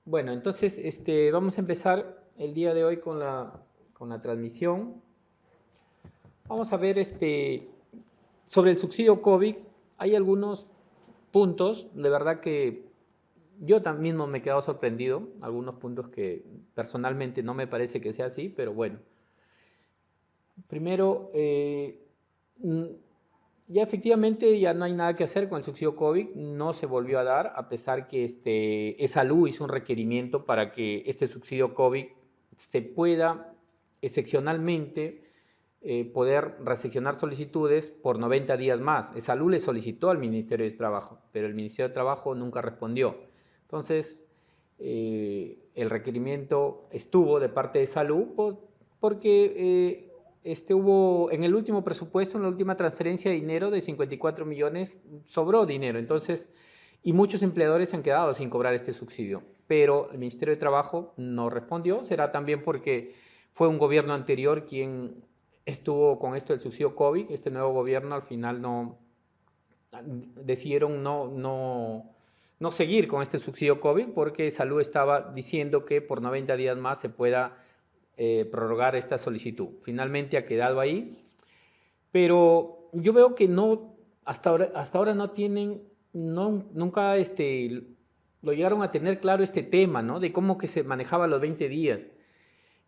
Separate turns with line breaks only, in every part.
Bueno, entonces vamos a empezar el día de hoy con la transmisión. Vamos a ver sobre el subsidio COVID. Hay algunos puntos, de verdad que yo también mismo me he quedado sorprendido, algunos puntos que personalmente no me parece que sea así, pero bueno. Primero, mm, ya efectivamente ya no hay nada que hacer con el subsidio COVID, no se volvió a dar, a pesar que Salud hizo un requerimiento para que este subsidio COVID se pueda excepcionalmente poder recepcionar solicitudes por 90 días más. Salud le solicitó al Ministerio de Trabajo, pero el Ministerio de Trabajo nunca respondió. Entonces, el requerimiento estuvo de parte de Salud porque hubo en el último presupuesto, en la última transferencia de dinero de 54 millones, sobró dinero. Entonces, y muchos empleadores se han quedado sin cobrar este subsidio. Pero el Ministerio de Trabajo no respondió. Será también porque fue un gobierno anterior quien estuvo con esto del subsidio COVID. Este nuevo gobierno al final no decidieron no seguir con este subsidio COVID porque Salud estaba diciendo que por 90 días más se pueda prorrogar esta solicitud. Finalmente ha quedado ahí, pero yo veo que no, hasta ahora no tienen, no, nunca lo llegaron a tener claro este tema, ¿no? De cómo que se manejaba los 20 días.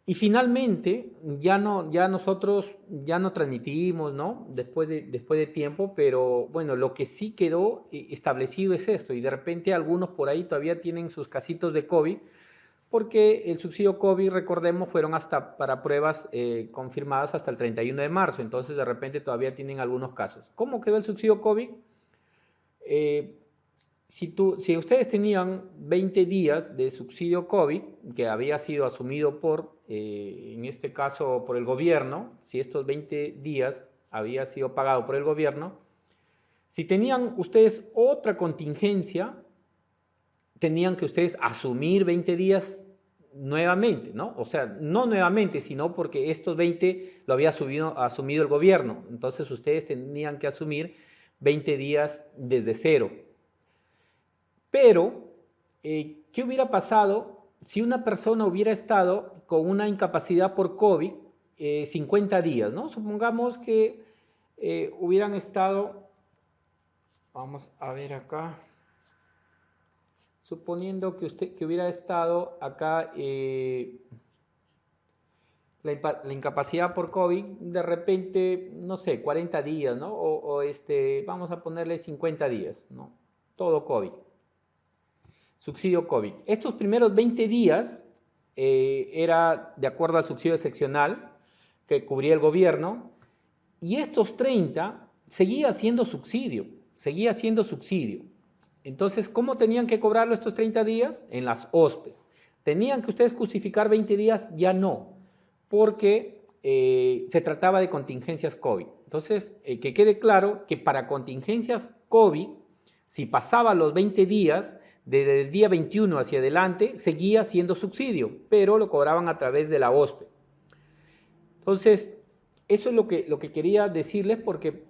Y finalmente, ya nosotros ya no transmitimos, ¿no? Después de tiempo, pero bueno, lo que sí quedó establecido es esto, y de repente algunos por ahí todavía tienen sus casitos de COVID, porque el subsidio COVID, recordemos, fueron hasta para pruebas confirmadas hasta el 31 de marzo, entonces de repente todavía tienen algunos casos. ¿Cómo quedó el subsidio COVID? Eh, si ustedes tenían 20 días de subsidio COVID, que había sido asumido en este caso, por el gobierno, si estos 20 días había sido pagado por el gobierno, si tenían ustedes otra contingencia, tenían que ustedes asumir 20 días nuevamente, ¿no? O sea, no nuevamente, sino porque estos 20 lo había asumido el gobierno. Entonces ustedes tenían que asumir 20 días desde cero. Pero, ¿qué hubiera pasado si una persona hubiera estado con una incapacidad por COVID 50 días, ¿no? Supongamos que hubieran estado, vamos a ver acá, suponiendo que hubiera estado acá la incapacidad por COVID, de repente, no sé, 40 días, ¿no? Vamos a ponerle 50 días, ¿no? Todo COVID. Subsidio COVID. Estos primeros 20 días era de acuerdo al subsidio excepcional que cubría el gobierno, y estos 30 seguía siendo subsidio. Entonces, ¿cómo tenían que cobrarlo estos 30 días? En las OSPEs. ¿Tenían que ustedes justificar 20 días? Ya no, porque se trataba de contingencias COVID. Entonces, que quede claro que para contingencias COVID, si pasaba los 20 días, desde el día 21 hacia adelante, seguía siendo subsidio, pero lo cobraban a través de la OSPE. Entonces, eso es lo que quería decirles porque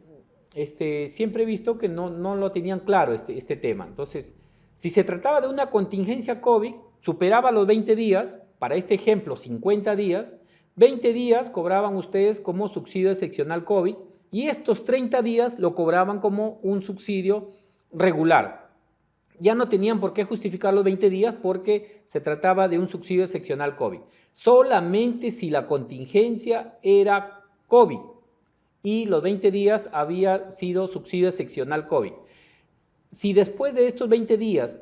siempre he visto que no lo tenían claro este tema. Entonces, si se trataba de una contingencia COVID, superaba los 20 días, para este ejemplo 50 días, 20 días cobraban ustedes como subsidio excepcional COVID y estos 30 días lo cobraban como un subsidio regular. Ya no tenían por qué justificar los 20 días porque se trataba de un subsidio excepcional COVID. Solamente si la contingencia era COVID y los 20 días había sido subsidio excepcional COVID. Si después de estos 20 días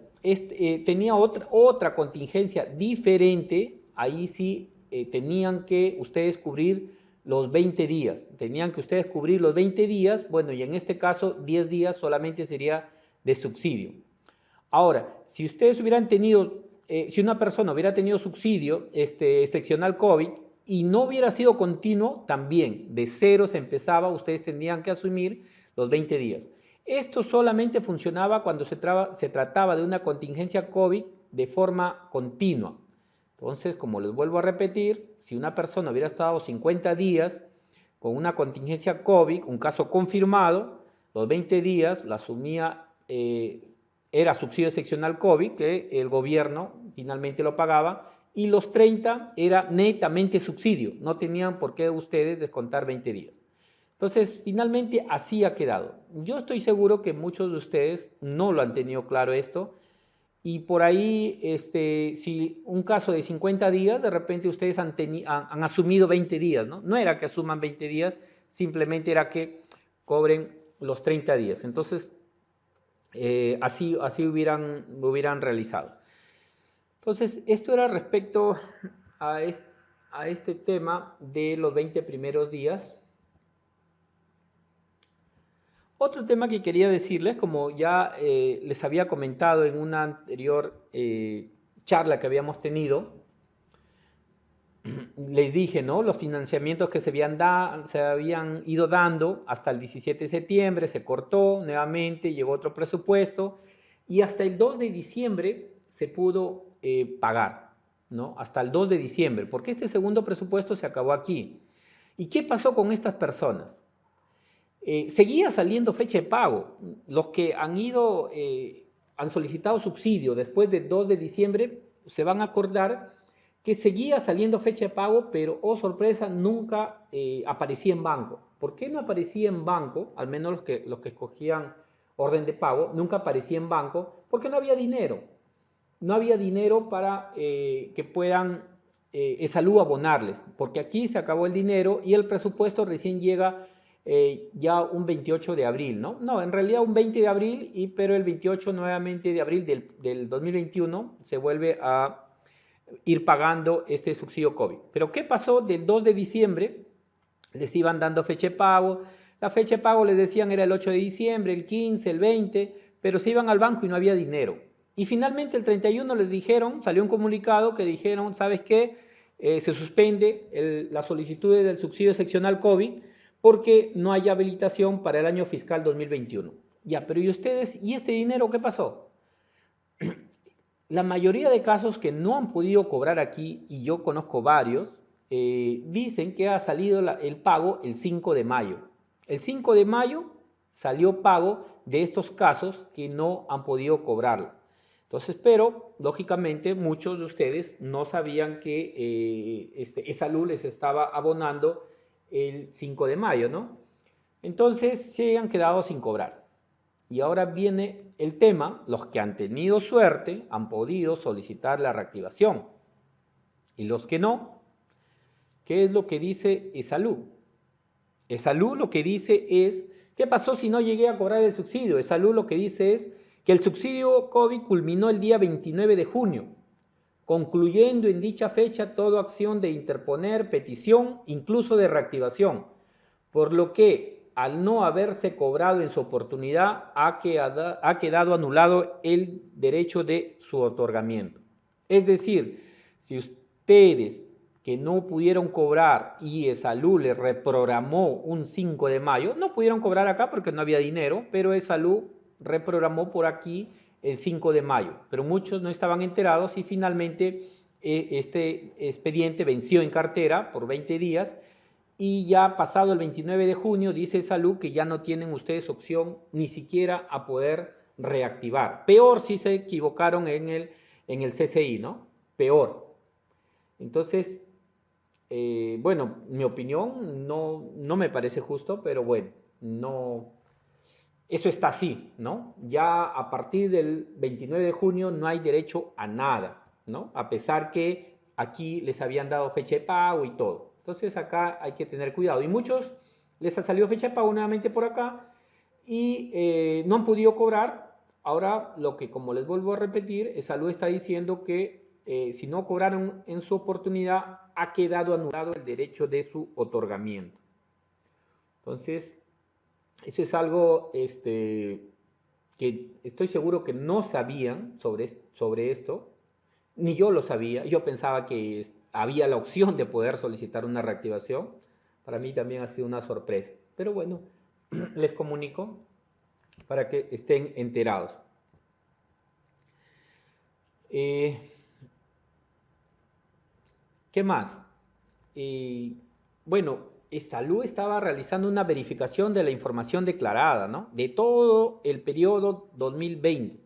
tenía otra contingencia diferente, ahí sí tenían que ustedes cubrir los 20 días. Tenían que ustedes cubrir los 20 días, bueno, y en este caso 10 días solamente sería de subsidio. Ahora, si ustedes hubieran tenido, si una persona hubiera tenido subsidio excepcional COVID y no hubiera sido continuo, también de cero se empezaba, ustedes tendrían que asumir los 20 días. Esto solamente funcionaba cuando se trataba de una contingencia COVID de forma continua. Entonces, como les vuelvo a repetir, si una persona hubiera estado 50 días con una contingencia COVID, un caso confirmado, los 20 días lo asumía, era subsidio excepcional COVID que el gobierno finalmente lo pagaba, y los 30 era netamente subsidio, no tenían por qué ustedes descontar 20 días. Entonces, finalmente así ha quedado. Yo estoy seguro que muchos de ustedes no lo han tenido claro esto, y por ahí, si un caso de 50 días, de repente ustedes han asumido 20 días, ¿no? No era que asuman 20 días, simplemente era que cobren los 30 días. Entonces, así hubieran realizado. Entonces, esto era respecto a este tema de los 20 primeros días. Otro tema que quería decirles, como ya les había comentado en una anterior charla que habíamos tenido, les dije, ¿no? Los financiamientos que se habían ido dando hasta el 17 de septiembre, se cortó nuevamente, llegó otro presupuesto y hasta el 2 de diciembre se pudo pagar, ¿no? Hasta el 2 de diciembre, porque este segundo presupuesto se acabó aquí. ¿Y qué pasó con estas personas? Seguía saliendo fecha de pago. Los que han solicitado subsidio después del 2 de diciembre, se van a acordar que seguía saliendo fecha de pago, pero, oh sorpresa, nunca aparecía en banco. ¿Por qué no aparecía en banco? Al menos los que escogían orden de pago, nunca aparecía en banco, porque no había dinero. No había dinero para que puedan Esalú abonarles, porque aquí se acabó el dinero y el presupuesto recién llega ya un 28 de abril, ¿no? No, en realidad un 20 de abril, pero el 28 nuevamente de abril del 2021 se vuelve a ir pagando este subsidio COVID. Pero ¿qué pasó del 2 de diciembre? Les iban dando fecha de pago, la fecha de pago les decían era el 8 de diciembre, el 15, el 20, pero se iban al banco y no había dinero. Y finalmente el 31 les dijeron, salió un comunicado que dijeron, ¿sabes qué? Se suspende la solicitud del subsidio seccional COVID porque no hay habilitación para el año fiscal 2021. Ya, pero ¿y ustedes? ¿Y este dinero qué pasó? La mayoría de casos que no han podido cobrar aquí, y yo conozco varios, dicen que ha salido el pago el 5 de mayo. El 5 de mayo salió pago de estos casos que no han podido cobrarlo. Entonces, pero lógicamente muchos de ustedes no sabían que Esalú les estaba abonando el 5 de mayo, ¿no? Entonces se han quedado sin cobrar. Y ahora viene el tema, los que han tenido suerte han podido solicitar la reactivación. Y los que no, ¿qué es lo que dice Esalú? Esalú lo que dice es, ¿qué pasó si no llegué a cobrar el subsidio? Esalú lo que dice es que el subsidio COVID culminó el día 29 de junio, concluyendo en dicha fecha toda acción de interponer petición, incluso de reactivación, por lo que al no haberse cobrado en su oportunidad ha quedado anulado el derecho de su otorgamiento. Es decir, si ustedes que no pudieron cobrar y Esalú les reprogramó un 5 de mayo, no pudieron cobrar acá porque no había dinero, pero Esalú reprogramó por aquí el 5 de mayo, pero muchos no estaban enterados y finalmente este expediente venció en cartera por 20 días y ya pasado el 29 de junio dice Salud que ya no tienen ustedes opción ni siquiera a poder reactivar. Peor si se equivocaron en el CCI, ¿no? Peor. Entonces, bueno, mi opinión no me parece justo, pero bueno, no, eso está así, ¿no? Ya a partir del 29 de junio no hay derecho a nada, ¿no? A pesar que aquí les habían dado fecha de pago y todo. Entonces acá hay que tener cuidado. Y muchos les ha salido fecha de pago nuevamente por acá y no han podido cobrar. Ahora lo que, como les vuelvo a repetir, Salud está diciendo que si no cobraron en su oportunidad, ha quedado anulado el derecho de su otorgamiento. Entonces, eso es algo que estoy seguro que no sabían sobre esto, ni yo lo sabía. Yo pensaba que había la opción de poder solicitar una reactivación. Para mí también ha sido una sorpresa. Pero bueno, les comunico para que estén enterados. ¿Qué más? Bueno, Salud estaba realizando una verificación de la información declarada, ¿no? De todo el periodo 2020.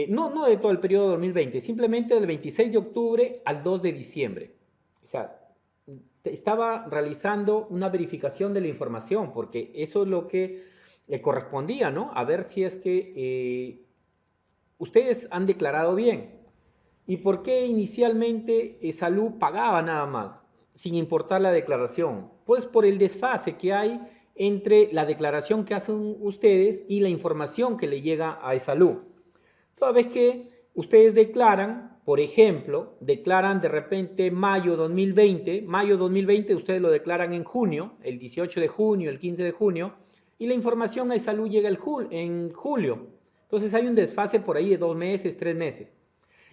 No de todo el periodo 2020, simplemente del 26 de octubre al 2 de diciembre. O sea, estaba realizando una verificación de la información, porque eso es lo que le correspondía, ¿no? A ver si es que ustedes han declarado bien. ¿Y por qué inicialmente Salud pagaba nada más, sin importar la declaración? Pues por el desfase que hay entre la declaración que hacen ustedes y la información que le llega a Salud. Toda vez que ustedes declaran, por ejemplo, declaran de repente mayo 2020 ustedes lo declaran en junio, el 18 de junio, el 15 de junio, y la información a Salud llega en julio. Entonces hay un desfase por ahí de 2 meses, 3 meses.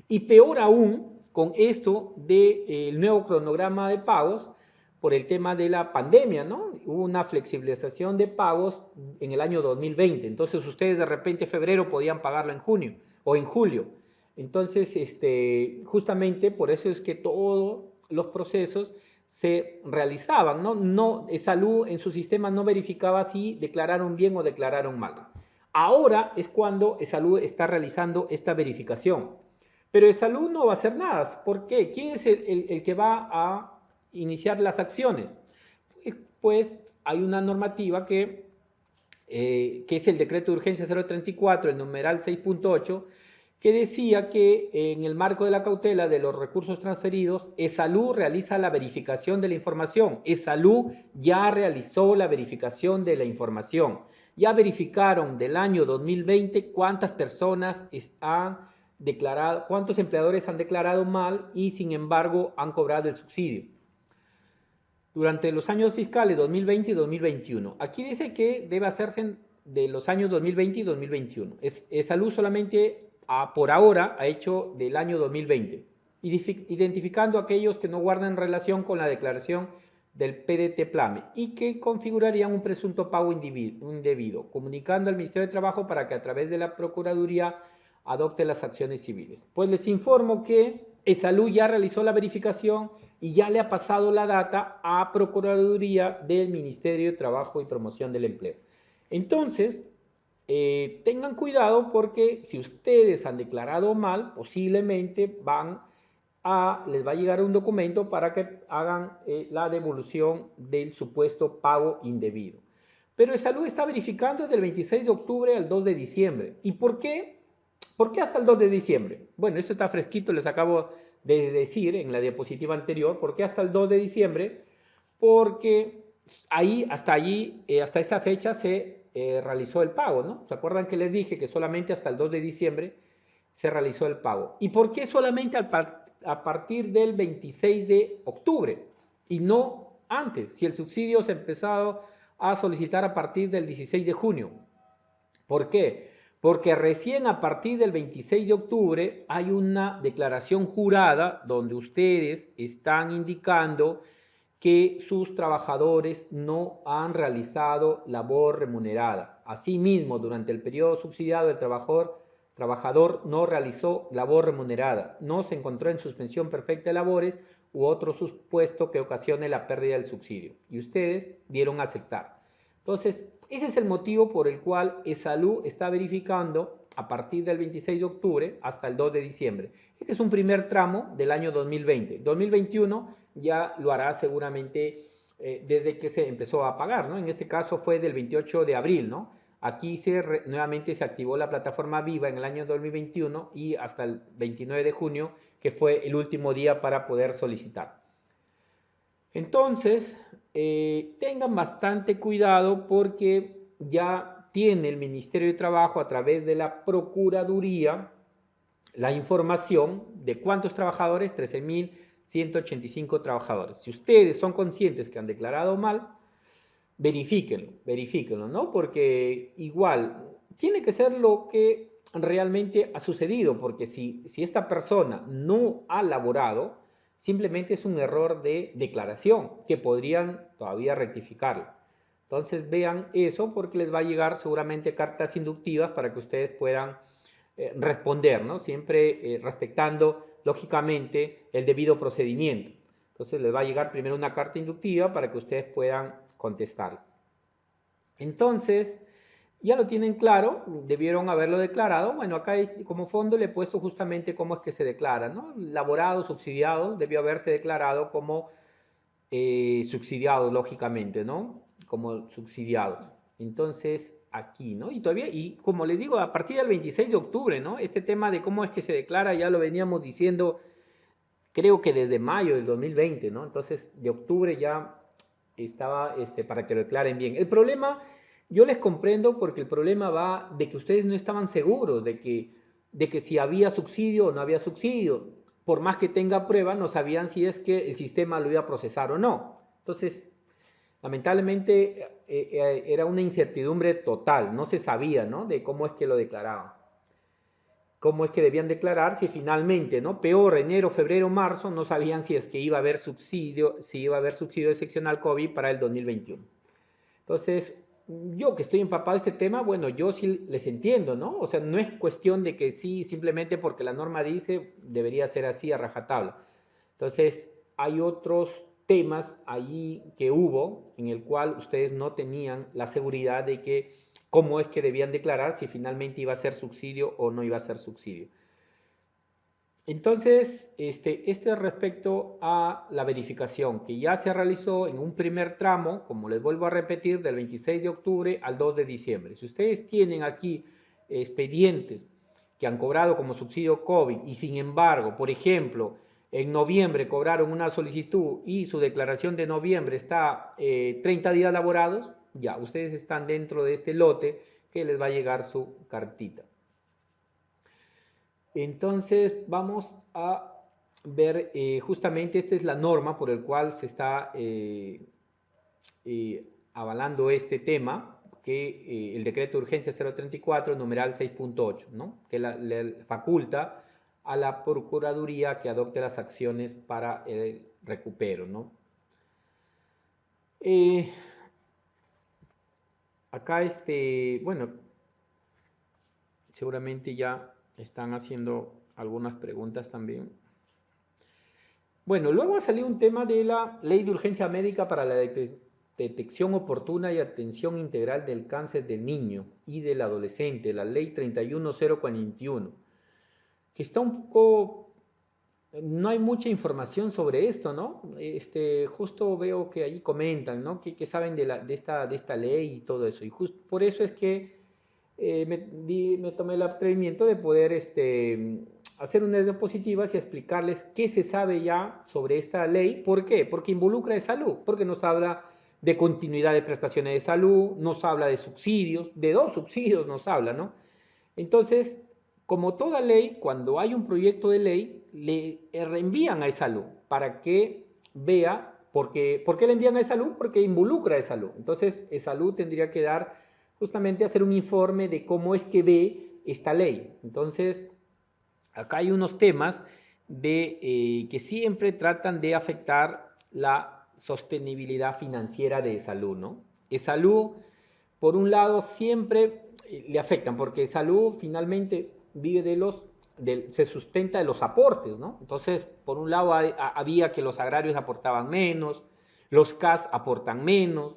Y peor aún con esto del nuevo cronograma de pagos por el tema de la pandemia, ¿no? Hubo una flexibilización de pagos en el año 2020. Entonces ustedes de repente en febrero podían pagarlo en junio o en julio. Entonces, justamente por eso es que todos los procesos se realizaban, ¿no? Salud en su sistema no verificaba si declararon bien o declararon mal. Ahora es cuando Salud está realizando esta verificación. Pero el salud no va a hacer nada. ¿Por qué? ¿Quién es el que va a iniciar las acciones? Pues hay una normativa que es el decreto de urgencia 034, el numeral 6.8, que decía que en el marco de la cautela de los recursos transferidos, ESALU realiza la verificación de la información. ESALU ya realizó la verificación de la información. Ya verificaron del año 2020 cuántas personas han declarado, cuántos empleadores han declarado mal y sin embargo han cobrado el subsidio durante los años fiscales 2020 y 2021. Aquí dice que debe hacerse de los años 2020 y 2021. Salud solamente por ahora ha hecho del año 2020, identificando aquellos que no guardan relación con la declaración del PDT-PLAME y que configurarían un presunto pago indebido, comunicando al Ministerio de Trabajo para que a través de la Procuraduría adopte las acciones civiles. Pues les informo que Salud ya realizó la verificación y ya le ha pasado la data a Procuraduría del Ministerio de Trabajo y Promoción del Empleo. Entonces, tengan cuidado porque si ustedes han declarado mal, posiblemente les va a llegar un documento para que hagan la devolución del supuesto pago indebido. Pero Salud está verificando desde el 26 de octubre al 2 de diciembre. ¿Y por qué? ¿Por qué hasta el 2 de diciembre? Bueno, esto está fresquito, les acabo de decir en la diapositiva anterior. ¿Por qué hasta el 2 de diciembre? Porque hasta esa fecha se realizó el pago, ¿no? ¿Se acuerdan que les dije que solamente hasta el 2 de diciembre se realizó el pago? ¿Y por qué solamente a partir del 26 de octubre y no antes? Si el subsidio se empezó a solicitar a partir del 16 de junio. ¿Por qué? Porque recién a partir del 26 de octubre hay una declaración jurada donde ustedes están indicando que sus trabajadores no han realizado labor remunerada. Asimismo, durante el periodo subsidiado, el trabajador no realizó labor remunerada, no se encontró en suspensión perfecta de labores u otro supuesto que ocasione la pérdida del subsidio. Y ustedes dieron a aceptar. Entonces, ese es el motivo por el cual Salud está verificando a partir del 26 de octubre hasta el 2 de diciembre. Este es un primer tramo del año 2020. 2021 ya lo hará seguramente desde que se empezó a pagar, ¿no? En este caso fue del 28 de abril, ¿no? Aquí nuevamente se activó la plataforma Viva en el año 2021 y hasta el 29 de junio, que fue el último día para poder solicitar. Entonces, tengan bastante cuidado porque ya tiene el Ministerio de Trabajo a través de la Procuraduría la información de cuántos trabajadores, 13.185 trabajadores. Si ustedes son conscientes que han declarado mal, verifíquenlo, ¿no? Porque igual tiene que ser lo que realmente ha sucedido, porque si esta persona no ha laborado, simplemente es un error de declaración que podrían todavía rectificarlo. Entonces vean eso porque les va a llegar seguramente cartas inductivas para que ustedes puedan responder, ¿no? Siempre respetando lógicamente el debido procedimiento. Entonces les va a llegar primero una carta inductiva para que ustedes puedan contestar. Entonces, Ya lo tienen claro, debieron haberlo declarado. Bueno, acá como fondo le he puesto justamente cómo es que se declara, ¿no? Laborados, subsidiados, debió haberse declarado como subsidiados, lógicamente, ¿no? Como subsidiados. Entonces, aquí, ¿no? Y todavía, y como les digo, a partir del 26 de octubre, ¿no? Este tema de cómo es que se declara ya lo veníamos diciendo, creo que desde mayo del 2020, ¿no? Entonces, de octubre ya estaba para que lo declaren bien. El problema, yo les comprendo porque el problema va de que ustedes no estaban seguros de que si había subsidio o no había subsidio. Por más que tenga prueba, no sabían si es que el sistema lo iba a procesar o no. Entonces, lamentablemente era una incertidumbre total, no se sabía, ¿no? De cómo es que lo declaraban, cómo es que debían declarar si finalmente, ¿no? Peor, enero, febrero, marzo, no sabían si es que iba a haber subsidio, si iba a haber subsidio excepcional COVID para el 2021. Entonces, yo que estoy empapado de este tema, bueno, yo sí les entiendo, ¿no? O sea, no es cuestión de que sí, simplemente porque la norma dice, debería ser así a rajatabla. Entonces, hay otros temas allí que hubo en el cual ustedes no tenían la seguridad de que cómo es que debían declarar si finalmente iba a ser subsidio o no iba a ser subsidio. Entonces, este respecto a la verificación que ya se realizó en un primer tramo, como les vuelvo a repetir, del 26 de octubre al 2 de diciembre. Si ustedes tienen aquí expedientes que han cobrado como subsidio COVID y sin embargo, por ejemplo, en noviembre cobraron una solicitud y su declaración de noviembre está 30 días laborados, ya, ustedes están dentro de este lote que les va a llegar su cartita. Entonces vamos a ver, justamente esta es la norma por el cual se está avalando este tema, que el decreto de urgencia 034, numeral 6.8, ¿no? Que le faculta a la Procuraduría que adopte las acciones para el recupero, ¿no? Eh, acá, bueno, seguramente ya están haciendo algunas preguntas también. Bueno, luego ha salido un tema de la Ley de Urgencia Médica para la detección oportuna y atención integral del cáncer del niño y del adolescente, la Ley 31041, que está un poco, no hay mucha información sobre esto, ¿no? Justo veo que ahí comentan, ¿no? Que saben de esta ley y todo eso. Y justo por eso es que me tomé el atrevimiento de poder hacer unas diapositivas y explicarles qué se sabe ya sobre esta ley. ¿Por qué? Porque involucra de salud, porque nos habla de continuidad de prestaciones de salud, nos habla de subsidios, de 2 subsidios nos habla, ¿no? Entonces, como toda ley, cuando hay un proyecto de ley, le reenvían a salud para que vea, ¿por qué le envían a salud? Porque involucra a salud. Entonces, salud tendría que dar, justamente hacer un informe de cómo es que ve esta ley. Entonces, acá hay unos temas que siempre tratan de afectar la sostenibilidad financiera de salud, ¿no? Salud, por un lado, siempre le afectan, porque salud finalmente vive se sustenta de los aportes, ¿no? Entonces, por un lado había que los agrarios aportaban menos, los CAS aportan menos,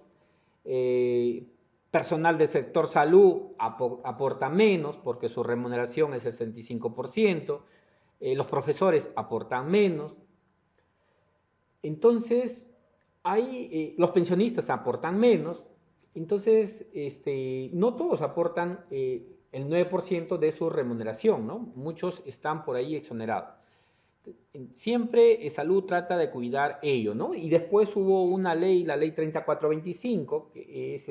eh, personal del sector salud aporta menos porque su remuneración es el 65%, los profesores aportan menos. Entonces, los pensionistas aportan menos. Entonces, no todos aportan el 9% de su remuneración, ¿no? Muchos están por ahí exonerados. Siempre salud trata de cuidar ello, ¿no? Y después hubo una ley, la ley 3425, que es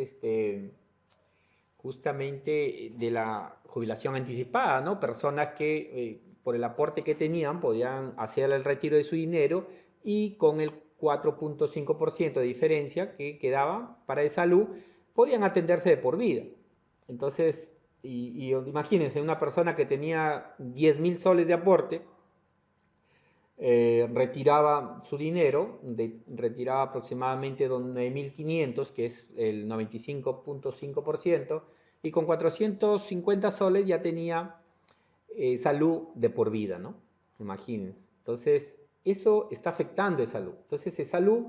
justamente de la jubilación anticipada, ¿no? Personas que por el aporte que tenían podían hacer el retiro de su dinero y con el 4.5% de diferencia que quedaba para el salud, podían atenderse de por vida. Entonces, y imagínense, una persona que tenía 10.000 soles de aporte, retiraba su dinero, retiraba aproximadamente 9.500, que es el 95.5%, y con 450 soles ya tenía salud de por vida, ¿no? Imagínense. Entonces, eso está afectando a salud. Entonces, salud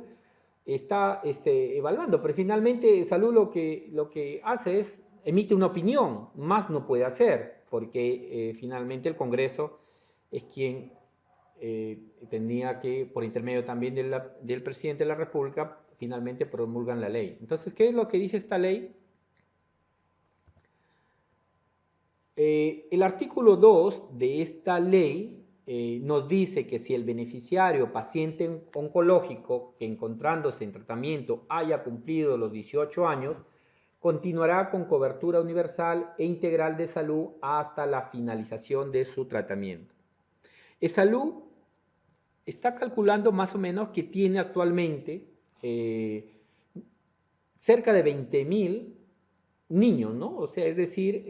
está evaluando, pero finalmente salud lo que hace es emite una opinión, más no puede hacer, porque finalmente el Congreso es quien tendría que, por intermedio también del presidente de la República, finalmente promulgan la ley. Entonces, ¿qué es lo que dice esta ley? El artículo 2 de esta ley nos dice que si el beneficiario paciente oncológico que encontrándose en tratamiento haya cumplido los 18 años, continuará con cobertura universal e integral de salud hasta la finalización de su tratamiento. ESalud está calculando más o menos que tiene actualmente cerca de 20.000 niños, ¿no? O sea, es decir,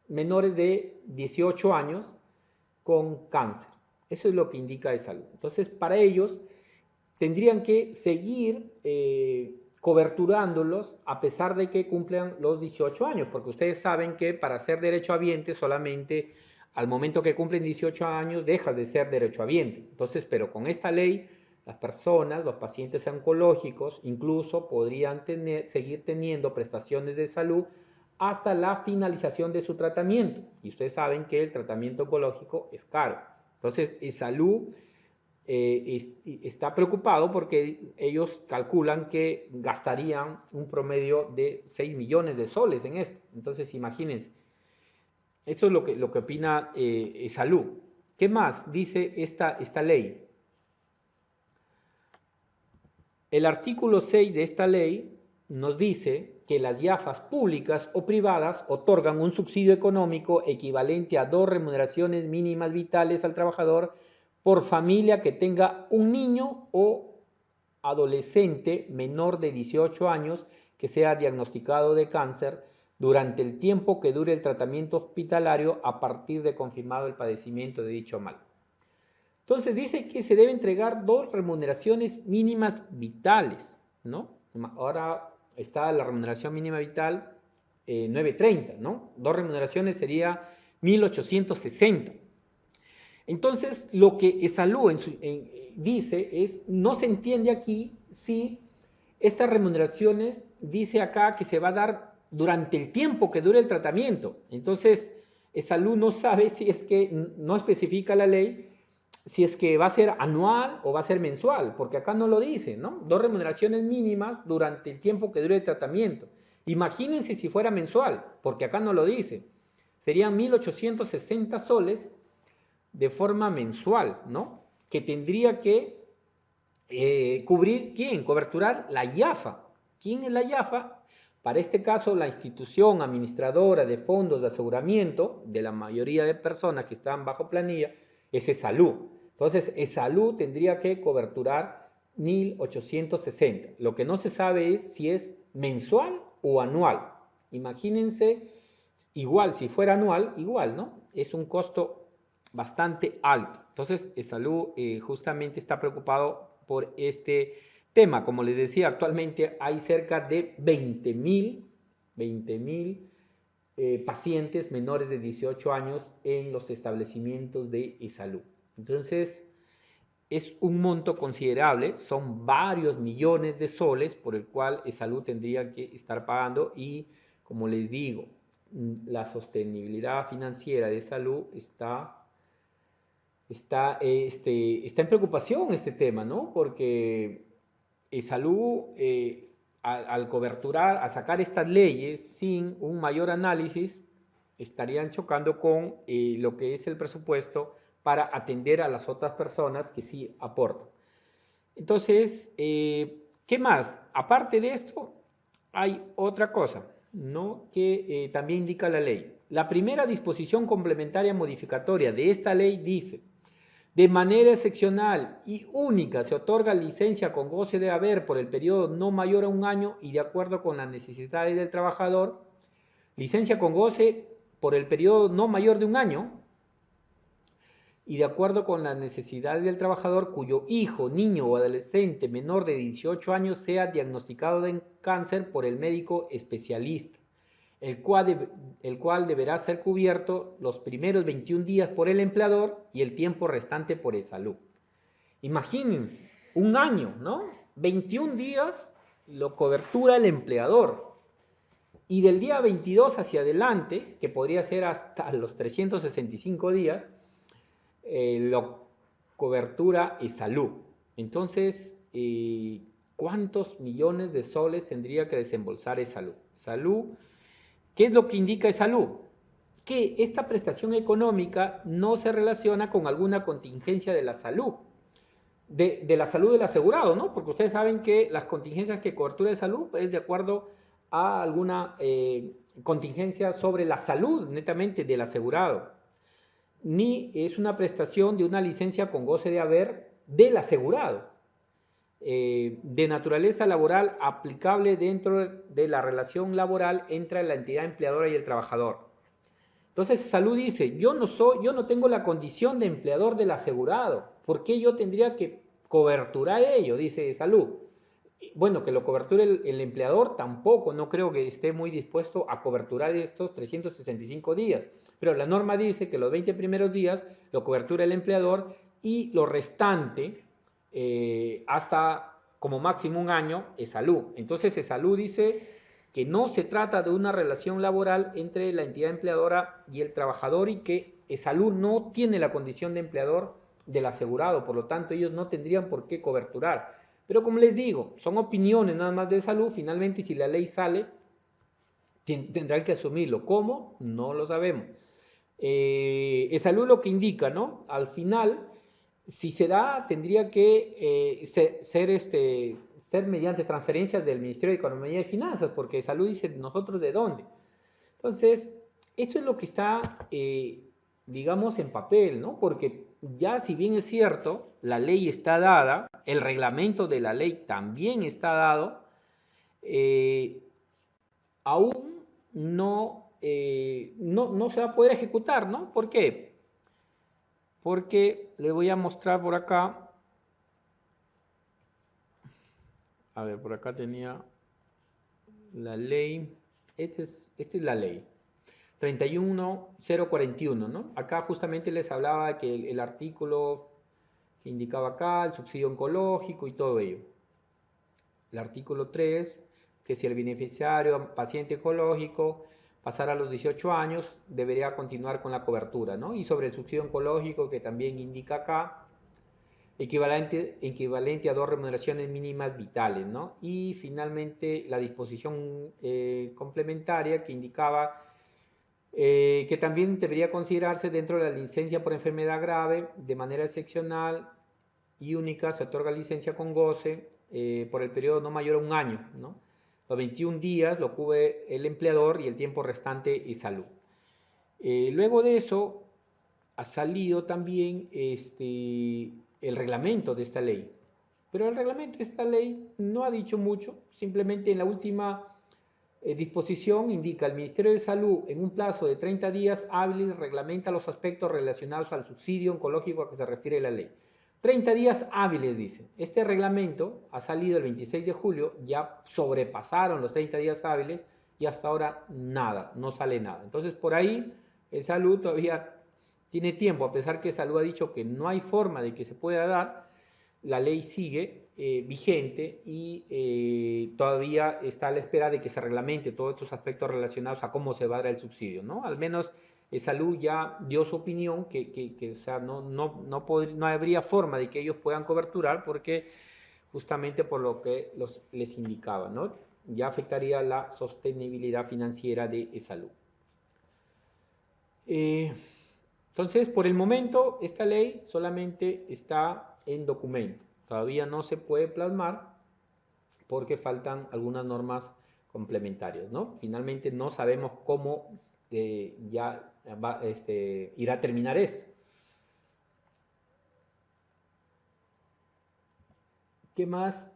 menores de 18 años con cáncer. Eso es lo que indica ESalud. Entonces, para ellos tendrían que seguir coberturándolos a pesar de que cumplan los 18 años, porque ustedes saben que para ser derechohabiente solamente al momento que cumplen 18 años dejas de ser derechohabiente. Entonces, pero con esta ley, las personas, los pacientes oncológicos, incluso podrían seguir teniendo prestaciones de salud hasta la finalización de su tratamiento. Y ustedes saben que el tratamiento oncológico es caro. Entonces, ESalud está preocupado porque ellos calculan que gastarían un promedio de 6 millones de soles en esto. Entonces, imagínense. Eso es lo que opina ESalud. ¿Qué más dice esta ley? El artículo 6 de esta ley nos dice que las IAFAs públicas o privadas otorgan un subsidio económico equivalente a 2 remuneraciones mínimas vitales al trabajador por familia que tenga un niño o adolescente menor de 18 años que sea diagnosticado de cáncer durante el tiempo que dure el tratamiento hospitalario a partir de confirmado el padecimiento de dicho mal. Entonces dice que se debe entregar 2 remuneraciones mínimas vitales, ¿no? Ahora está la remuneración mínima vital 930, ¿no? 2 remuneraciones sería 1860. Entonces, lo que ESalud dice es, no se entiende aquí si estas remuneraciones, dice acá que se va a dar durante el tiempo que dure el tratamiento. Entonces, ESalud no sabe si es que, no especifica la ley, si es que va a ser anual o va a ser mensual, porque acá no lo dice, ¿no? 2 remuneraciones mínimas durante el tiempo que dure el tratamiento. Imagínense si fuera mensual, porque acá no lo dice. Serían 1860 soles de forma mensual, ¿no? Que tendría que cubrir, ¿quién? Coberturar la IAFA. ¿Quién es la IAFA? Para este caso, la institución administradora de fondos de aseguramiento de la mayoría de personas que están bajo planilla es ESalud. Entonces, ESalud tendría que coberturar 1860. Lo que no se sabe es si es mensual o anual. Imagínense, igual, si fuera anual, igual, ¿no? Es un costo bastante alto. Entonces, ESalud justamente está preocupado por este tema. Como les decía, actualmente hay cerca de 20.000 pacientes menores de 18 años en los establecimientos de ESalud. Entonces, es un monto considerable, son varios millones de soles por el cual ESalud tendría que estar pagando y, como les digo, la sostenibilidad financiera de ESalud está en preocupación este tema, ¿no? Porque ESalud, al coberturar, a sacar estas leyes sin un mayor análisis, estarían chocando con lo que es el presupuesto para atender a las otras personas que sí aportan. Entonces, ¿qué más? Aparte de esto, hay otra cosa, ¿no? Que también indica la ley. La primera disposición complementaria modificatoria de esta ley dice: de manera excepcional y única se otorga licencia con goce de haber por el periodo no mayor a un año y de acuerdo con las necesidades del trabajador. Licencia con goce por el periodo no mayor de un año y de acuerdo con las necesidades del trabajador cuyo hijo, niño o adolescente menor de 18 años sea diagnosticado de cáncer por el médico especialista, el cual deberá ser cubierto los primeros 21 días por el empleador y el tiempo restante por ESalud. Imagínense, un año, ¿no? 21 días lo cobertura el empleador y del día 22 hacia adelante, que podría ser hasta los 365 días, la cobertura es salud. Entonces, ¿cuántos millones de soles tendría que desembolsar es salud? Salud, ¿qué es lo que indica es salud? Que esta prestación económica no se relaciona con alguna contingencia de la salud, de la salud del asegurado, ¿no? Porque ustedes saben que las contingencias que cobertura de salud es de acuerdo a alguna contingencia sobre la salud netamente del asegurado, ni es una prestación de una licencia con goce de haber del asegurado, de naturaleza laboral aplicable dentro de la relación laboral entre la entidad empleadora y el trabajador. Entonces salud dice, yo no tengo la condición de empleador del asegurado, ¿por qué yo tendría que coberturar ello? Dice salud. Bueno, que lo coberture el empleador tampoco, no creo que esté muy dispuesto a coberturar estos 365 días, pero la norma dice que los 20 primeros días lo cobertura el empleador y lo restante hasta como máximo un año es salud. Entonces salud dice que no se trata de una relación laboral entre la entidad empleadora y el trabajador y que salud no tiene la condición de empleador del asegurado, por lo tanto ellos no tendrían por qué coberturar. Pero como les digo, son opiniones nada más de salud, finalmente si la ley sale, tendrán que asumirlo. ¿Cómo? No lo sabemos. Salud lo que indica, ¿no? Al final, si se da, tendría que ser mediante transferencias del Ministerio de Economía y Finanzas, porque salud dice, ¿nosotros de dónde? Entonces, esto es lo que está, digamos, en papel, ¿no? Porque ya si bien es cierto, la ley está dada, el reglamento de la ley también está dado, aún no se va a poder ejecutar, ¿no? ¿Por qué? Porque le voy a mostrar por acá, a ver, por acá tenía la ley, esta es la ley. 31041, ¿no? Acá justamente les hablaba que el artículo que indicaba acá, el subsidio oncológico y todo ello. El artículo 3, que si el beneficiario paciente oncológico pasara a los 18 años, debería continuar con la cobertura, ¿no? Y sobre el subsidio oncológico, que también indica acá, equivalente a 2 remuneraciones mínimas vitales, ¿no? Y finalmente la disposición complementaria que indicaba que también debería considerarse dentro de la licencia por enfermedad grave, de manera excepcional y única, se otorga licencia con goce por el periodo no mayor a un año, ¿no? Los 21 días lo cubre el empleador y el tiempo restante es salud. Luego de eso ha salido también el reglamento de esta ley, pero el reglamento de esta ley no ha dicho mucho, simplemente en la última disposición indica el Ministerio de Salud en un plazo de 30 días hábiles reglamenta los aspectos relacionados al subsidio oncológico a que se refiere la ley. 30 días hábiles, dice. Este reglamento ha salido el 26 de julio, ya sobrepasaron los 30 días hábiles y hasta ahora nada, no sale nada. Entonces por ahí el Salud todavía tiene tiempo, a pesar que Salud ha dicho que no hay forma de que se pueda dar, la ley sigue vigente y todavía está a la espera de que se reglamente todos estos aspectos relacionados a cómo se va a dar el subsidio, ¿no? Al menos Salud ya dio su opinión que o sea, no habría forma de que ellos puedan coberturar porque justamente por lo que les indicaba, ¿no? Ya afectaría la sostenibilidad financiera de Salud. Entonces, por el momento, esta ley solamente está en documento. Todavía no se puede plasmar porque faltan algunas normas complementarias, ¿no? Finalmente no sabemos cómo ya irá a terminar esto. ¿Qué más?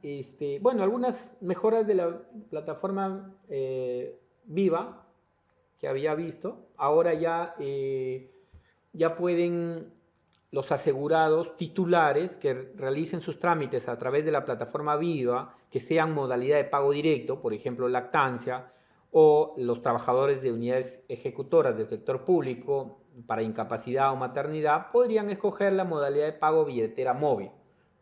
Bueno, algunas mejoras de la plataforma Viva que había visto. Ahora ya pueden los asegurados titulares que realicen sus trámites a través de la plataforma Viva, que sean modalidad de pago directo, por ejemplo, lactancia, o los trabajadores de unidades ejecutoras del sector público para incapacidad o maternidad, podrían escoger la modalidad de pago billetera móvil,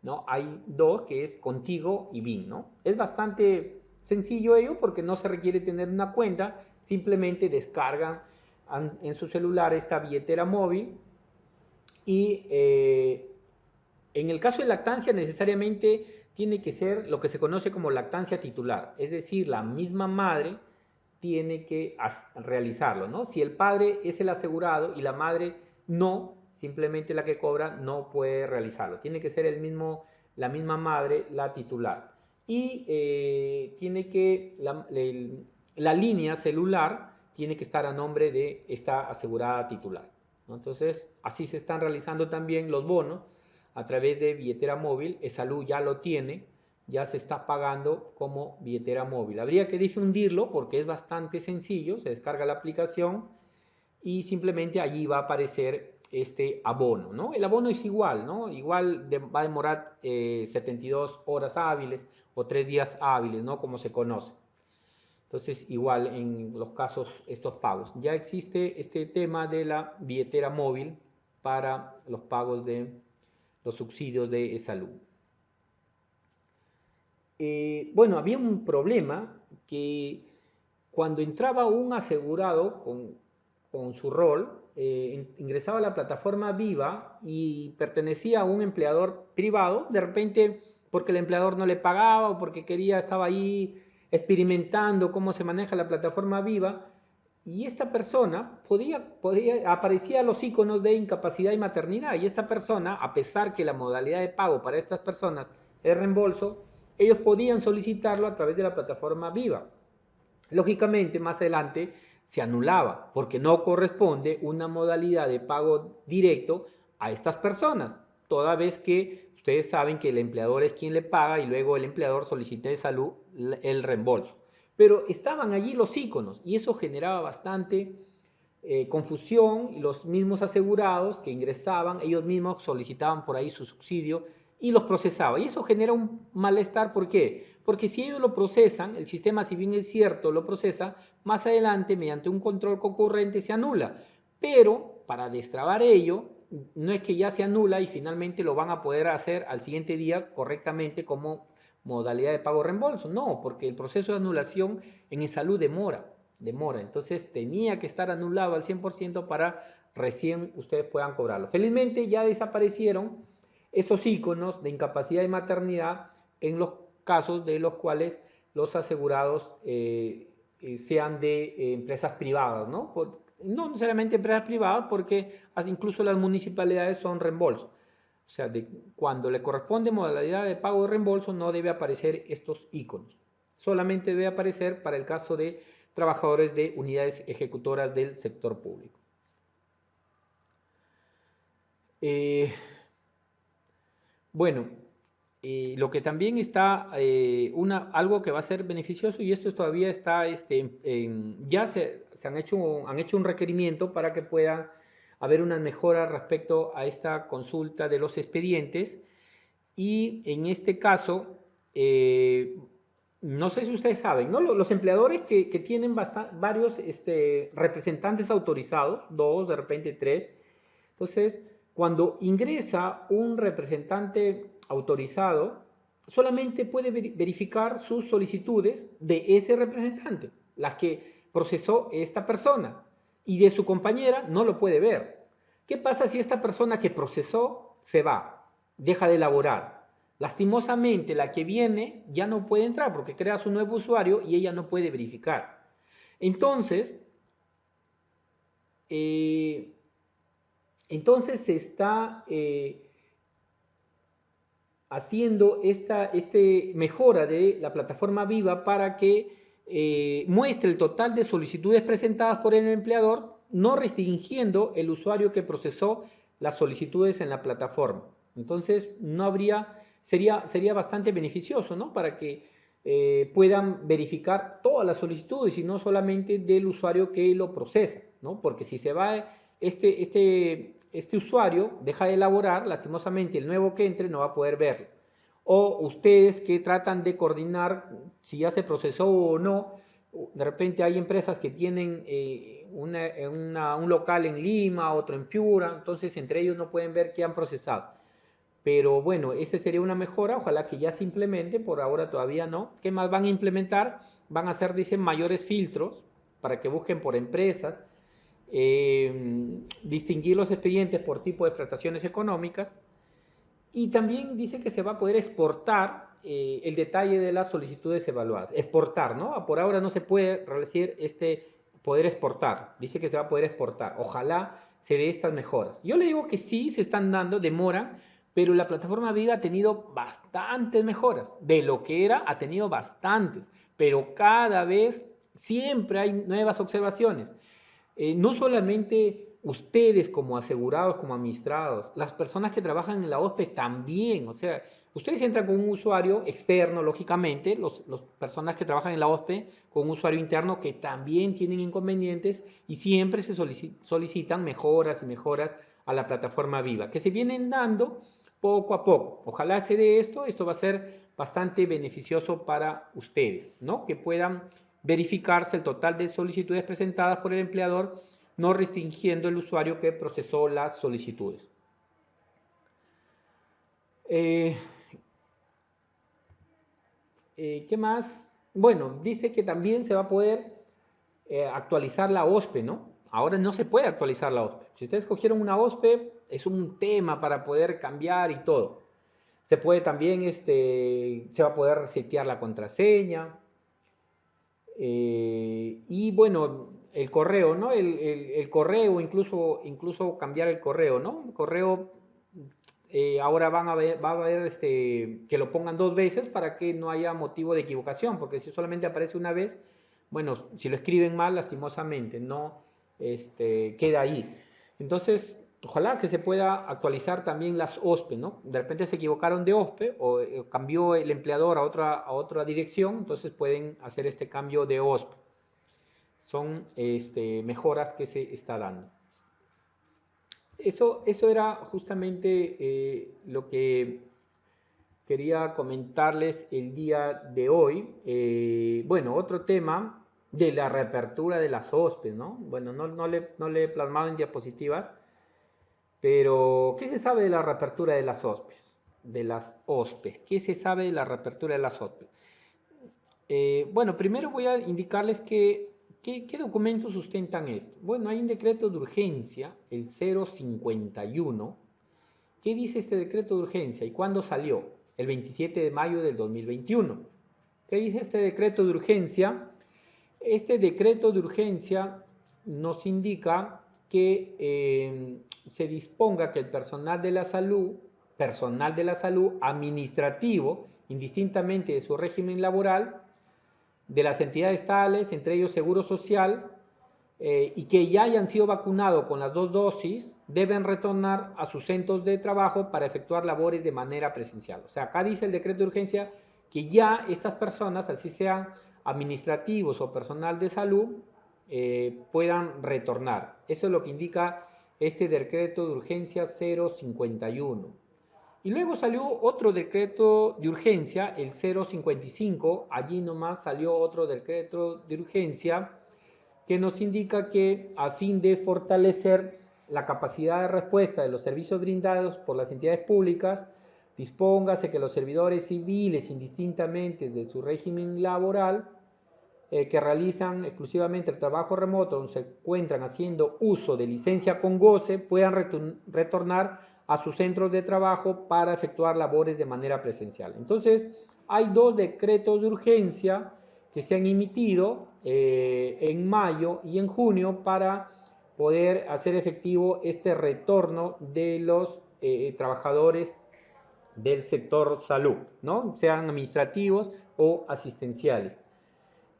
¿no? Hay dos, que es Contigo y BIN, ¿no? Es bastante sencillo ello porque no se requiere tener una cuenta, simplemente descargan en su celular esta billetera móvil y en el caso de lactancia necesariamente tiene que ser lo que se conoce como lactancia titular, es decir, la misma madre tiene que realizarlo, ¿no? Si el padre es el asegurado y la madre no, simplemente la que cobra no puede realizarlo. Tiene que ser la misma madre la titular. Y tiene que, la línea celular tiene que estar a nombre de esta asegurada titular, ¿no? Entonces, así se están realizando también los bonos a través de billetera móvil. Esalud ya lo tiene, ya se está pagando como billetera móvil. Habría que difundirlo porque es bastante sencillo, se descarga la aplicación y simplemente allí va a aparecer este abono, ¿no? El abono es igual, ¿no? Igual va a demorar 72 horas hábiles o 3 días hábiles, ¿no? Como se conoce. Entonces, igual en los casos, estos pagos. Ya existe este tema de la billetera móvil para los pagos de los subsidios de salud. Bueno, había un problema que cuando entraba un asegurado con su rol, ingresaba a la plataforma Viva y pertenecía a un empleador privado, de repente porque el empleador no le pagaba o porque estaba ahí experimentando cómo se maneja la plataforma Viva, y esta persona aparecía los iconos de incapacidad y maternidad, y esta persona, a pesar que la modalidad de pago para estas personas es reembolso, ellos podían solicitarlo a través de la plataforma Viva. Lógicamente, más adelante se anulaba porque no corresponde una modalidad de pago directo a estas personas, toda vez que ustedes saben que el empleador es quien le paga y luego el empleador solicita de salud el reembolso. Pero estaban allí los iconos y eso generaba bastante confusión, y los mismos asegurados que ingresaban, ellos mismos solicitaban por ahí su subsidio y los procesaba. Y eso genera un malestar, ¿por qué? Porque si ellos lo procesan, el sistema, si bien es cierto, lo procesa, más adelante, mediante un control concurrente, se anula. Pero para destrabar ello, no es que ya se anula y finalmente lo van a poder hacer al siguiente día correctamente como modalidad de pago reembolso. No, porque el proceso de anulación en salud demora. Entonces tenía que estar anulado al 100% para recién ustedes puedan cobrarlo. Felizmente ya desaparecieron esos iconos de incapacidad y maternidad en los casos de los cuales los asegurados sean de empresas privadas, ¿no? No necesariamente empresas privadas, porque incluso las municipalidades son reembolso. O sea, cuando le corresponde modalidad de pago de reembolso no debe aparecer estos iconos. Solamente debe aparecer para el caso de trabajadores de unidades ejecutoras del sector público. Bueno, lo que también está, algo que va a ser beneficioso, y esto todavía está, ya se han hecho un requerimiento para que pueda haber una mejora respecto a esta consulta de los expedientes, y en este caso, no sé si ustedes saben, ¿no? Los empleadores que tienen varios representantes autorizados, 2, de repente 3, entonces, cuando ingresa un representante autorizado, solamente puede verificar sus solicitudes de ese representante, las que procesó esta persona, y de su compañera no lo puede ver. ¿Qué pasa si esta persona que procesó se va, deja de elaborar? Lastimosamente, la que viene ya no puede entrar porque crea su nuevo usuario y ella no puede verificar. Entonces, se está haciendo esta mejora de la plataforma Viva para que muestre el total de solicitudes presentadas por el empleador, no restringiendo el usuario que procesó las solicitudes en la plataforma. Entonces, sería bastante beneficioso, ¿no? Para que puedan verificar todas las solicitudes y no solamente del usuario que lo procesa, ¿no? Porque si se va este usuario, deja de elaborar, lastimosamente el nuevo que entre no va a poder verlo. O ustedes que tratan de coordinar si ya se procesó o no, de repente hay empresas que tienen un local en Lima, otro en Piura, entonces entre ellos no pueden ver qué han procesado. Pero bueno, esa sería una mejora, ojalá que ya se implemente, por ahora todavía no. ¿Qué más van a implementar? Van a hacer, dicen, mayores filtros para que busquen por empresas, distinguir los expedientes por tipo de prestaciones económicas y también dice que se va a poder exportar el detalle de las solicitudes evaluadas. Exportar, ¿no? Por ahora no se puede realizar poder exportar. Dice que se va a poder exportar. Ojalá se dé estas mejoras. Yo le digo que sí se están dando, demoran, pero la plataforma Viva ha tenido bastantes mejoras. De lo que era, ha tenido bastantes. Pero cada vez siempre hay nuevas observaciones. No solamente ustedes como asegurados, como administrados, las personas que trabajan en la OSPE también, o sea, ustedes entran con un usuario externo, lógicamente, las personas que trabajan en la OSPE con un usuario interno que también tienen inconvenientes y siempre se solicitan mejoras y mejoras a la plataforma Viva, que se vienen dando poco a poco. Ojalá se dé esto va a ser bastante beneficioso para ustedes, ¿no? Que puedan verificarse el total de solicitudes presentadas por el empleador, no restringiendo el usuario que procesó las solicitudes. ¿Qué más? Bueno, dice que también se va a poder actualizar la OSPE, ¿no? Ahora no se puede actualizar la OSPE. Si ustedes cogieron una OSPE, es un tema para poder cambiar y todo. Se puede también, se va a poder resetear la contraseña. Y bueno, el correo, ¿no? El correo, incluso cambiar el correo, ¿no? El correo, ahora va a haber que lo pongan 2 veces para que no haya motivo de equivocación, porque si solamente aparece una vez, bueno, si lo escriben mal, lastimosamente, no queda ahí. Entonces, ojalá que se pueda actualizar también las OSPE, ¿no? De repente se equivocaron de OSPE o cambió el empleador a otra dirección, entonces pueden hacer este cambio de OSPE. Son mejoras que se está dando. Eso era justamente lo que quería comentarles el día de hoy. Bueno, otro tema de la reapertura de las OSPEs, ¿no? Bueno, no le he plasmado en diapositivas, pero ¿qué se sabe de la reapertura de las OSPEs? De las OSPEs. ¿Qué se sabe de la reapertura de las OSPEs? Bueno, primero voy a indicarles ¿qué documentos sustentan esto? Bueno, hay un decreto de urgencia, el 051. ¿Qué dice este decreto de urgencia y cuándo salió? El 27 de mayo del 2021. ¿Qué dice este decreto de urgencia? Este decreto de urgencia nos indica que se disponga que el personal de la salud administrativo, indistintamente de su régimen laboral, de las entidades tales, entre ellos Seguro Social, y que ya hayan sido vacunados con las 2 dosis, deben retornar a sus centros de trabajo para efectuar labores de manera presencial. O sea, acá dice el decreto de urgencia que ya estas personas, así sean administrativos o personal de salud, puedan retornar. Eso es lo que indica este decreto de urgencia 051. Y luego salió otro decreto de urgencia, el 055, allí nomás salió otro decreto de urgencia que nos indica que a fin de fortalecer la capacidad de respuesta de los servicios brindados por las entidades públicas, dispóngase que los servidores civiles, indistintamente de su régimen laboral, que realizan exclusivamente el trabajo remoto, donde se encuentran haciendo uso de licencia con goce, puedan retornar a sus centros de trabajo para efectuar labores de manera presencial. Entonces, hay 2 decretos de urgencia que se han emitido en mayo y en junio para poder hacer efectivo este retorno de los trabajadores del sector salud, ¿no? Sean administrativos o asistenciales.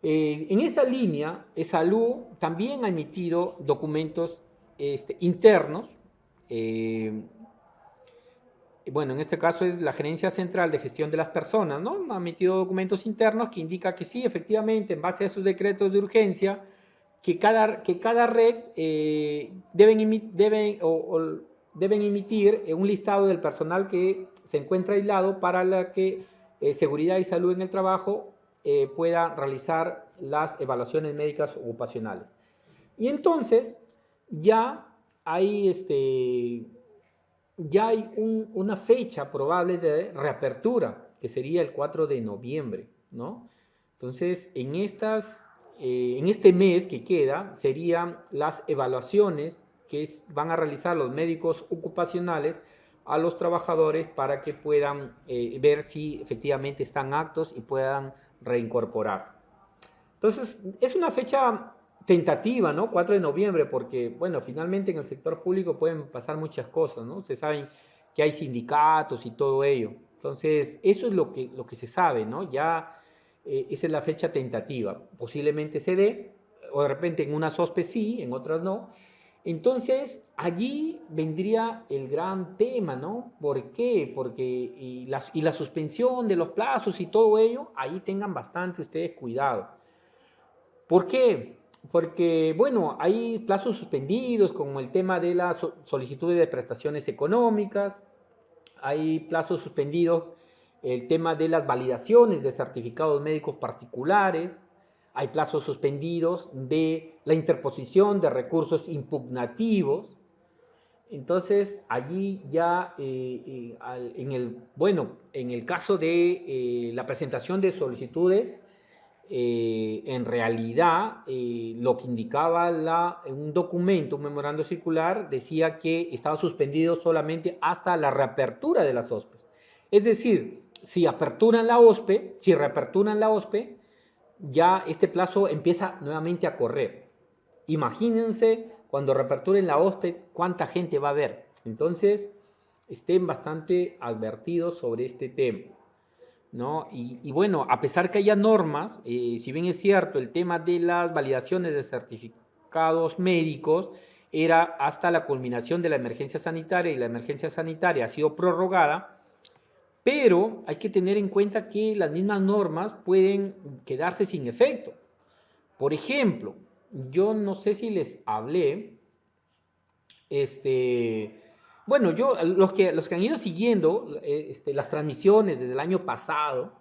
En esa línea, Salud también ha emitido documentos internos. Bueno, en este caso es la Gerencia Central de Gestión de las Personas, ¿no? Ha emitido documentos internos que indica que sí, efectivamente, en base a sus decretos de urgencia, que cada red deben emitir un listado del personal que se encuentra aislado para que Seguridad y Salud en el Trabajo pueda realizar las evaluaciones médicas ocupacionales. Y entonces ya hay ya hay una fecha probable de reapertura, que sería el 4 de noviembre, ¿no? Entonces, en este mes que queda, serían las evaluaciones que van a realizar los médicos ocupacionales a los trabajadores para que puedan ver si efectivamente están aptos y puedan reincorporarse. Entonces, es una fecha tentativa, ¿no? 4 de noviembre, porque, bueno, finalmente en el sector público pueden pasar muchas cosas, ¿no? Se saben que hay sindicatos y todo ello. Entonces, eso es lo que se sabe, ¿no? Ya esa es la fecha tentativa. Posiblemente se dé, o de repente en unas OSPE sí, en otras no. Entonces, allí vendría el gran tema, ¿no? ¿Por qué? Porque y la suspensión de los plazos y todo ello, ahí tengan bastante ustedes cuidado. ¿Por qué? Porque, bueno, hay plazos suspendidos, como el tema de las solicitudes de prestaciones económicas, hay plazos suspendidos, el tema de las validaciones de certificados médicos particulares, hay plazos suspendidos de la interposición de recursos impugnativos. Entonces, allí ya, en el caso de la presentación de solicitudes, en realidad lo que indicaba un documento, un memorando circular, decía que estaba suspendido solamente hasta la reapertura de las OSPEs. Es decir, si aperturan la OSPE, si reaperturan la OSPE, ya este plazo empieza nuevamente a correr. Imagínense cuando reaperturen la OSPE cuánta gente va a haber. Entonces, estén bastante advertidos sobre este tema, ¿no? Y bueno, a pesar que haya normas, si bien es cierto, el tema de las validaciones de certificados médicos era hasta la culminación de la emergencia sanitaria y la emergencia sanitaria ha sido prorrogada, pero hay que tener en cuenta que las mismas normas pueden quedarse sin efecto. Por ejemplo, yo no sé si les hablé, este, bueno, los que han ido siguiendo las transmisiones desde el año pasado,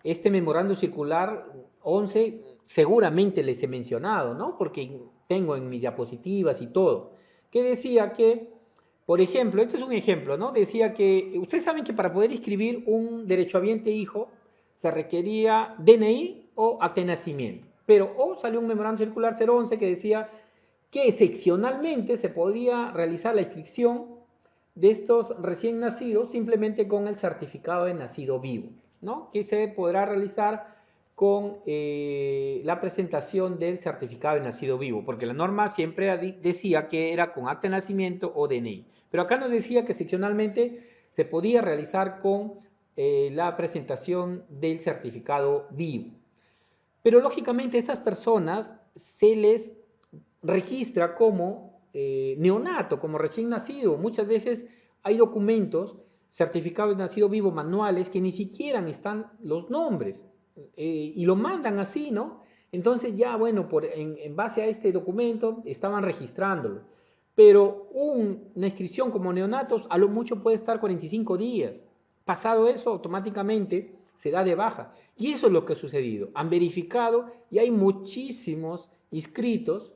este memorando circular 11 seguramente les he mencionado, ¿no? Porque tengo en mis diapositivas y todo, que decía que, por ejemplo, este es un ejemplo, ¿no? Decía que, ustedes saben que para poder inscribir un derechohabiente hijo se requería DNI o acta de nacimiento, pero salió un memorando circular 011 que decía que excepcionalmente se podía realizar la inscripción de estos recién nacidos simplemente con el certificado de nacido vivo, ¿no? Que se podrá realizar con la presentación del certificado de nacido vivo, porque la norma siempre decía que era con acta de nacimiento o DNI, pero acá nos decía que excepcionalmente se podía realizar con la presentación del certificado vivo. Pero lógicamente a estas personas se les registra como neonato, como recién nacido. Muchas veces hay documentos, certificados de nacido vivo, manuales, que ni siquiera están los nombres y lo mandan así, ¿no? Entonces ya, bueno, en base a este documento estaban registrándolo. Pero una inscripción como neonatos a lo mucho puede estar 45 días. Pasado eso, automáticamente se da de baja. Y eso es lo que ha sucedido. Han verificado y hay muchísimos inscritos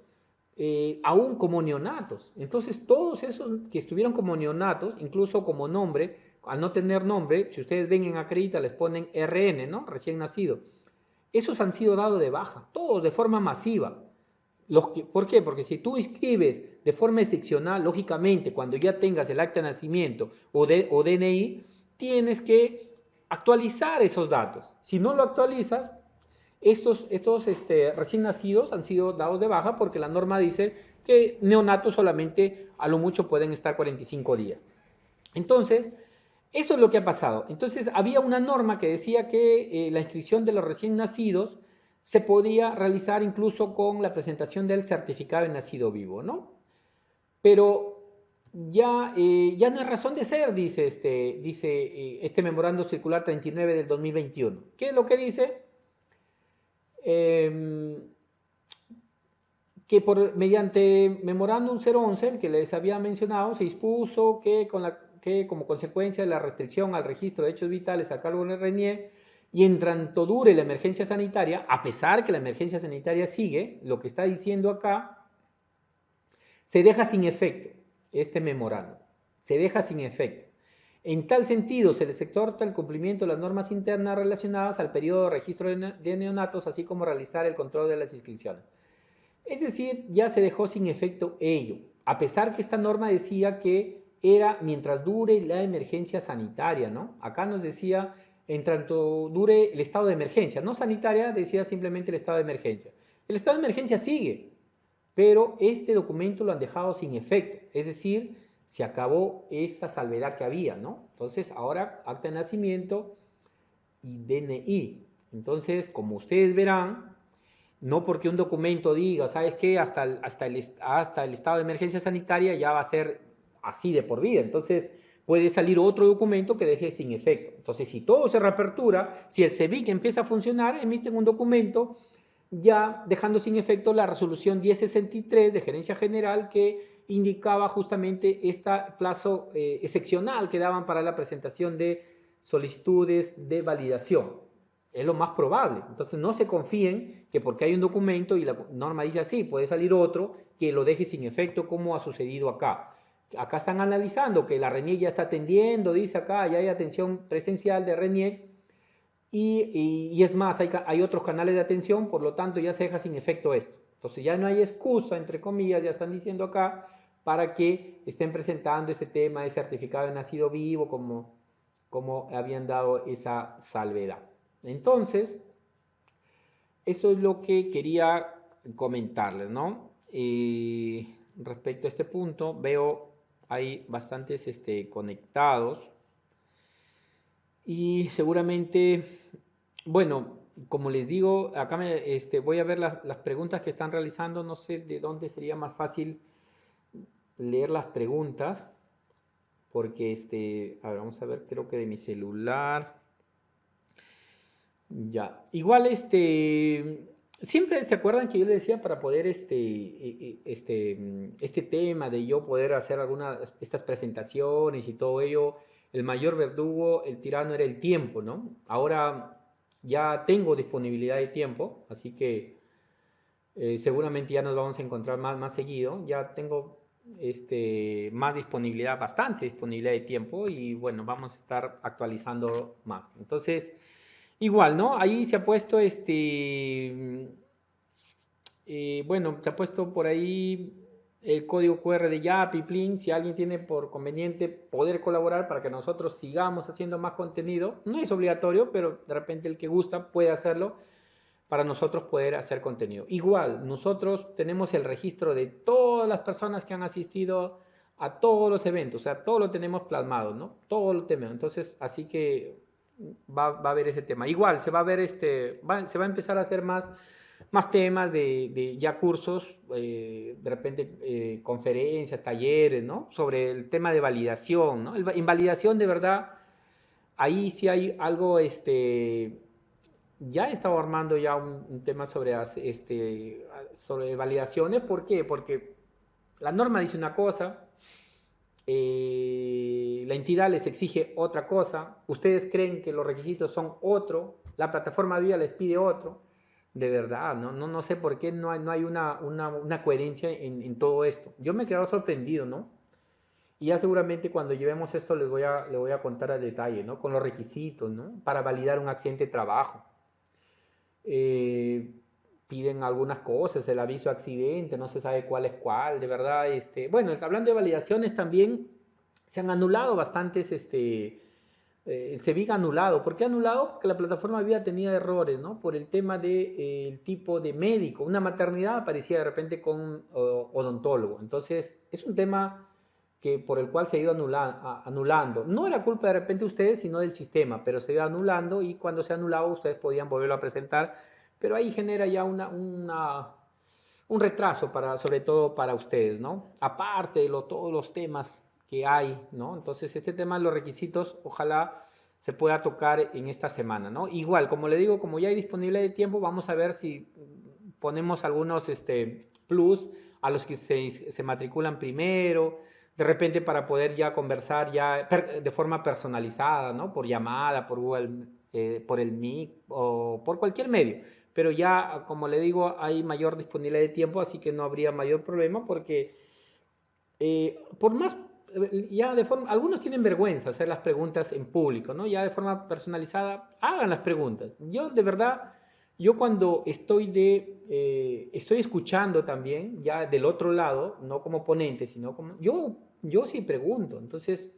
aún como neonatos. Entonces, todos esos que estuvieron como neonatos, incluso como nombre, al no tener nombre, si ustedes ven en Acredita, les ponen RN, ¿no? Recién nacido. Esos han sido dados de baja, todos de forma masiva. ¿Por qué? Porque si tú inscribes de forma excepcional, lógicamente, cuando ya tengas el acta de nacimiento o DNI, tienes que actualizar esos datos. Si no lo actualizas, estos recién nacidos han sido dados de baja porque la norma dice que neonatos solamente a lo mucho pueden estar 45 días. Entonces, eso es lo que ha pasado. Entonces, había una norma que decía que la inscripción de los recién nacidos se podía realizar incluso con la presentación del certificado de nacido vivo, ¿no? Pero ya no es razón de ser, dice este memorando circular 39 del 2021. ¿Qué es lo que dice? Que mediante memorándum 011, el que les había mencionado, se dispuso que como consecuencia de la restricción al registro de hechos vitales a cargo del RNIE y en tanto dure la emergencia sanitaria, a pesar que la emergencia sanitaria sigue, lo que está diciendo acá, se deja sin efecto este memorándum. se deja sin efecto. En tal sentido, se les exhorta el cumplimiento de las normas internas relacionadas al periodo de registro de neonatos, así como realizar el control de las inscripciones. Es decir, ya se dejó sin efecto ello, a pesar que esta norma decía que era mientras dure la emergencia sanitaria, ¿no? Acá nos decía en tanto dure el estado de emergencia, no sanitaria, decía simplemente el estado de emergencia. El estado de emergencia sigue, pero este documento lo han dejado sin efecto, es decir, se acabó esta salvedad que había, ¿no? Entonces, ahora acta de nacimiento y DNI. Entonces, como ustedes verán, no porque un documento diga, ¿sabes qué? Hasta el estado de emergencia sanitaria ya va a ser así de por vida. Entonces, puede salir otro documento que deje sin efecto. Entonces, si todo se reapertura, si el CEBIC empieza a funcionar, emiten un documento ya dejando sin efecto la resolución 1063 de Gerencia General que indicaba justamente este plazo excepcional que daban para la presentación de solicitudes de validación. Es lo más probable. Entonces no se confíen que porque hay un documento y la norma dice así, puede salir otro que lo deje sin efecto como ha sucedido acá. Acá están analizando que la RENIEC ya está atendiendo, dice acá, ya hay atención presencial de RENIEC y es más, hay otros canales de atención, por lo tanto ya se deja sin efecto esto. Entonces ya no hay excusa, entre comillas, ya están diciendo acá, para que estén presentando este tema de certificado de nacido vivo como habían dado esa salvedad. Entonces, eso es lo que quería comentarles, ¿no? Respecto a este punto, veo hay bastantes conectados y seguramente, bueno, como les digo, acá voy a ver las preguntas que están realizando, no sé de dónde sería más fácil leer las preguntas, porque a ver, vamos a ver, creo que de mi celular. Ya, igual siempre se acuerdan que yo les decía para poder este tema de yo poder hacer algunas estas presentaciones y todo ello, el mayor verdugo, el tirano era el tiempo, ¿no? Ahora ya tengo disponibilidad de tiempo, así que seguramente ya nos vamos a encontrar más seguido, ya tengo más disponibilidad, bastante disponibilidad de tiempo y bueno, vamos a estar actualizando más. Entonces, igual, ¿no? Ahí se ha puesto bueno, se ha puesto por ahí el código QR de Yapi, Plin, si alguien tiene por conveniente poder colaborar para que nosotros sigamos haciendo más contenido. No es obligatorio, pero de repente el que gusta puede hacerlo para nosotros poder hacer contenido. Igual, nosotros tenemos el registro de todas las personas que han asistido a todos los eventos, o sea, todo lo tenemos plasmado, ¿no? Todo lo tenemos. Entonces, así que va a haber ese tema. Igual, se va a ver se va a empezar a hacer más temas de ya cursos, de repente conferencias, talleres, ¿no? Sobre el tema de validación, ¿no? En validación, de verdad, ahí sí hay algo, ya he estado armando ya un tema sobre validaciones. ¿Por qué? Porque la norma dice una cosa, la entidad les exige otra cosa, ustedes creen que los requisitos son otro, la plataforma VIA les pide otro, de verdad, no sé por qué no hay una coherencia en todo esto. Yo me he quedado sorprendido, ¿no? Y ya seguramente cuando llevemos esto le voy a contar al detalle, ¿no? Con los requisitos, ¿no? Para validar un accidente de trabajo. Eh, Piden algunas cosas, el aviso de accidente, no se sabe cuál es cuál, de verdad, bueno, hablando de validaciones también se han anulado bastantes, el CEBIC ha anulado. ¿Por qué ha anulado? Porque la plataforma VIA tenía errores, ¿no? Por el tema de, el tipo de médico, una maternidad aparecía de repente con un odontólogo, entonces es un tema que por el cual se ha ido anulando. No era culpa de repente de ustedes, sino del sistema, pero se iba anulando y cuando se anulaba ustedes podían volverlo a presentar, pero ahí genera ya un retraso sobre todo para ustedes, ¿no? Aparte de todos los temas que hay, ¿no? Entonces este tema de los requisitos, ojalá se pueda tocar en esta semana, ¿no? Igual, como le digo, como ya hay disponibilidad de tiempo, vamos a ver si ponemos algunos plus a los que se matriculan primero, de repente para poder ya conversar ya de forma personalizada, ¿no? Por llamada, por Google, por el Meet o por cualquier medio. Pero ya, como le digo, hay mayor disponibilidad de tiempo, así que no habría mayor problema porque por más ya de forma, algunos tienen vergüenza hacer las preguntas en público, ¿no? Ya de forma personalizada, hagan las preguntas. Yo de verdad, yo cuando estoy escuchando también, ya del otro lado, no como ponente, sino como, yo sí pregunto, entonces,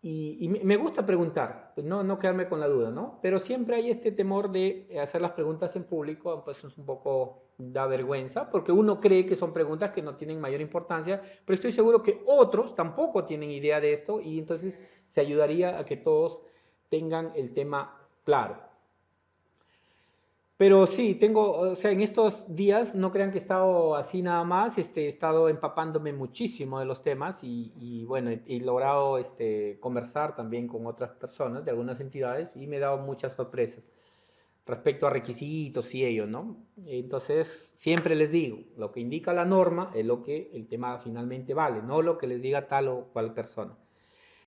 y me gusta preguntar, pues no quedarme con la duda, ¿no? Pero siempre hay este temor de hacer las preguntas en público, pues es un poco da vergüenza, porque uno cree que son preguntas que no tienen mayor importancia, pero estoy seguro que otros tampoco tienen idea de esto y entonces se ayudaría a que todos tengan el tema claro. Pero sí, o sea, en estos días, no crean que he estado así nada más, he estado empapándome muchísimo de los temas y bueno, he logrado conversar también con otras personas de algunas entidades y me he dado muchas sorpresas respecto a requisitos y ello, ¿no? Entonces, siempre les digo, lo que indica la norma es lo que el tema finalmente vale, no lo que les diga tal o cual persona.